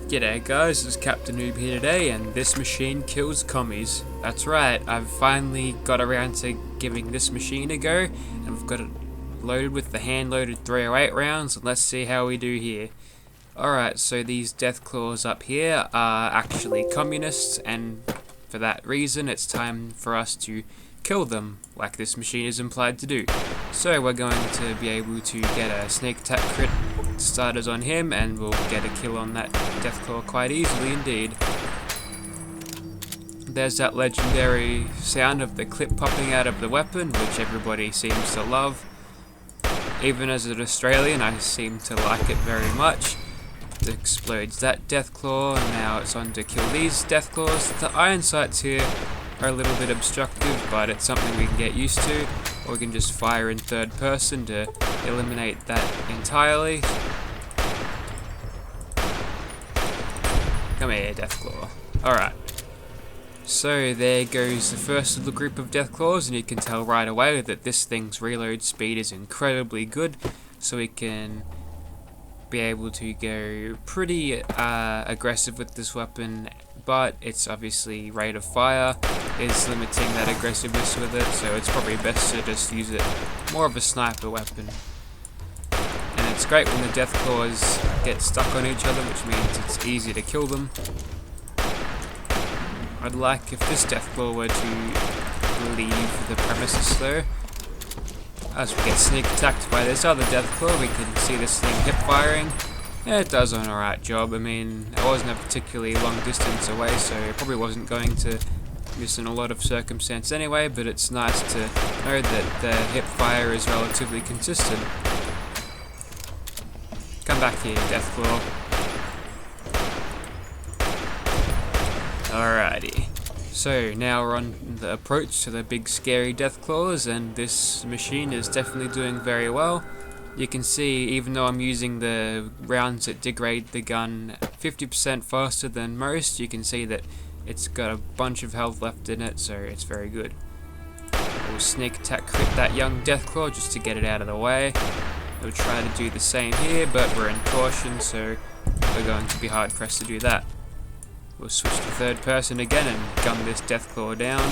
G'day guys, this is Captainoob here today, and this machine kills commies. That's right, I've finally got around to giving this machine a go, and we've got it loaded with the hand-loaded 308 rounds, and let's see how we do here. Alright, so these Deathclaws up here are actually communists, and for that reason it's time for us to kill them, like this machine is implied to do. So we're going to be able to get a sneak attack crit starters on him, and we'll get a kill on that Deathclaw quite easily indeed. There's that legendary sound of the clip popping out of the weapon, which everybody seems to love. Even as an Australian, I seem to like it very much. It explodes that Deathclaw, and now it's on to kill these Deathclaws. The iron sights here are a little bit obstructive, but it's something we can get used to, or we can just fire in third person to eliminate that entirely. Come here, Deathclaw. Alright. So there goes the first little group of Deathclaws, and you can tell right away that this thing's reload speed is incredibly good, so we can be able to go pretty aggressive with this weapon, but it's obviously rate of fire is limiting that aggressiveness with it, so it's probably best to just use it more of a sniper weapon. And it's great when the Deathclaws get stuck on each other, which means it's easy to kill them. I'd like if this Deathclaw were to leave the premises though. As we get sneak attacked by this other Deathclaw, we can see this thing hip firing. Yeah, it does an alright job. I mean, it wasn't a particularly long distance away, so it probably wasn't going to miss in a lot of circumstance anyway, but it's nice to know that the hip fire is relatively consistent. Come back here, Deathclaw. Alrighty. So now we're on the approach to the big scary Deathclaws, and this machine is definitely doing very well. You can see, even though I'm using the rounds that degrade the gun 50% faster than most, you can see that it's got a bunch of health left in it, so it's very good. We'll sneak attack crit that young Deathclaw just to get it out of the way. We'll try to do the same here, but we're in caution, so we're going to be hard pressed to do that. We'll switch to third person again and gun this Deathclaw down.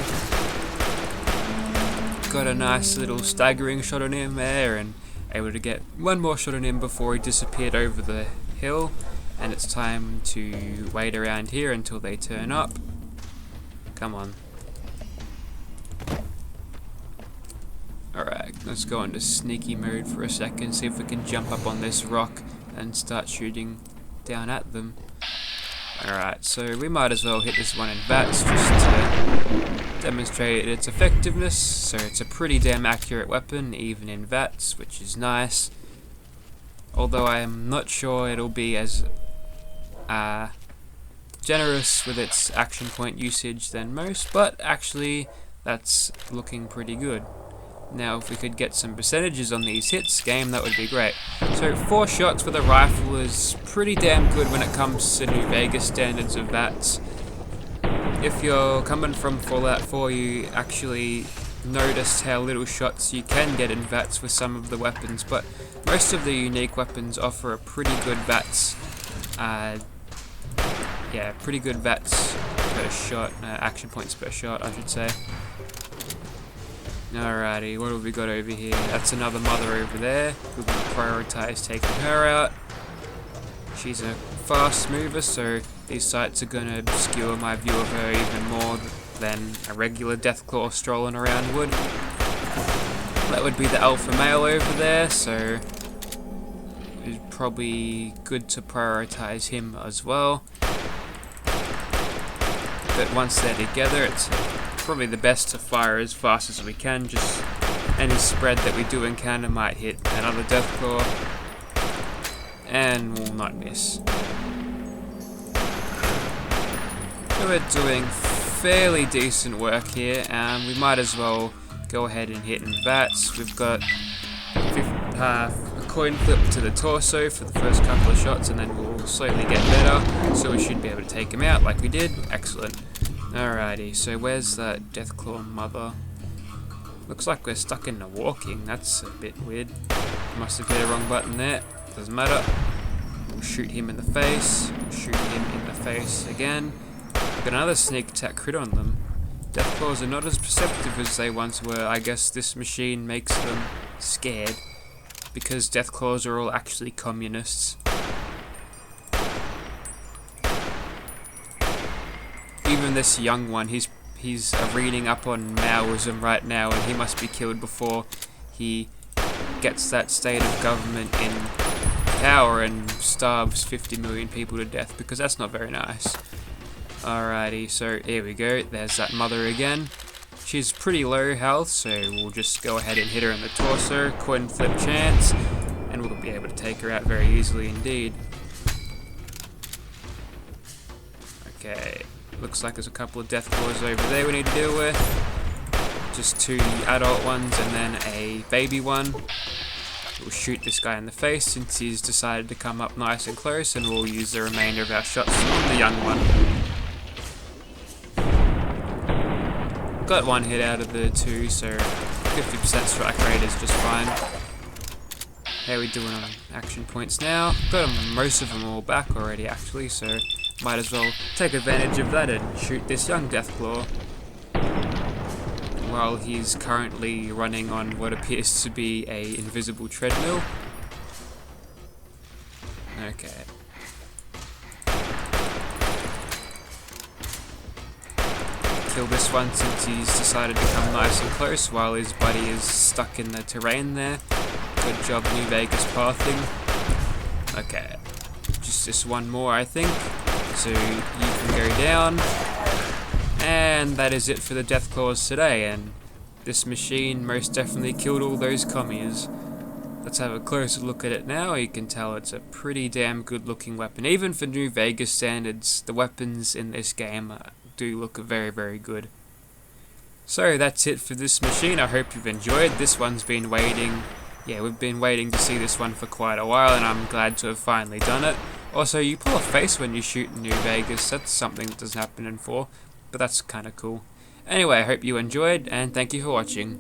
Got a nice little staggering shot on him there, and able to get one more shot on him before he disappeared over the hill. And it's time to wait around here until they turn up. Come on. Alright, let's go into sneaky mode for a second, see if we can jump up on this rock and start shooting down at them. Alright, so we might as well hit this one in VATS just to demonstrate its effectiveness. So it's a pretty damn accurate weapon, even in VATS, which is nice. Although I am not sure it'll be as generous with its action point usage than most, but actually that's looking pretty good. Now if we could get some percentages on these hits, game, that would be great. So 4 shots with a rifle is pretty damn good when it comes to New Vegas standards of VATS. If you're coming from Fallout 4, you actually noticed how little shots you can get in VATS with some of the weapons, but most of the unique weapons offer a pretty good VATS, pretty good VATS per shot, action points per shot I should say. Alrighty, what have we got over here? That's another mother over there. We're going to prioritise taking her out. She's a fast mover, so these sights are going to obscure my view of her even more than a regular Deathclaw strolling around would. That would be the alpha male over there, so it's probably good to prioritise him as well. But once they're together, it's probably the best to fire as fast as we can. Just any spread that we do encounter might hit another Deathclaw and will not miss. So we're doing fairly decent work here, and we might as well go ahead and hit in VATS. We've got a coin flip to the torso for the first couple of shots, and then we'll slowly get better, so we should be able to take him out like we did. Excellent. Alrighty, so where's that Deathclaw mother? Looks like we're stuck in the walking. That's a bit weird. Must have hit a wrong button there. Doesn't matter. We'll shoot him in the face, shoot him in the face again. Got another sneak attack crit on them. Deathclaws are not as perceptive as they once were. I guess this machine makes them scared, because Deathclaws are all actually communists. Even this young one, he's reading up on Maoism right now, and he must be killed before he gets that state of government in power and starves 50 million people to death, because that's not very nice. Alrighty, so here we go. There's that mother again. She's pretty low health, so we'll just go ahead and hit her in the torso, coin flip chance, and we'll be able to take her out very easily indeed. Okay. Looks like there's a couple of Deathclaws over there we need to deal with. Just 2 adult ones and then a baby one. We'll shoot this guy in the face since he's decided to come up nice and close, and we'll use the remainder of our shots on the young one. Got 1 hit out of the 2, so 50% strike rate is just fine. How are we doing on action points now? Got most of them all back already actually, so might as well take advantage of that and shoot this young Deathclaw while he's currently running on what appears to be a invisible treadmill. Okay. Kill this one since he's decided to come nice and close while his buddy is stuck in the terrain there. Good job, New Vegas pathing. Okay. Just this one more, I think. So you can go down, and that is it for the Deathclaws today, and this machine most definitely killed all those commies. Let's have a closer look at it now. You can tell it's a pretty damn good looking weapon. Even for New Vegas standards, the weapons in this game do look very, very good. So that's it for this machine. I hope you've enjoyed. This one's been waiting. Yeah, we've been waiting to see this one for quite a while, and I'm glad to have finally done it. Also, you pull a face when you shoot in New Vegas. That's something that doesn't happen in 4, but that's kind of cool. Anyway, I hope you enjoyed, and thank you for watching.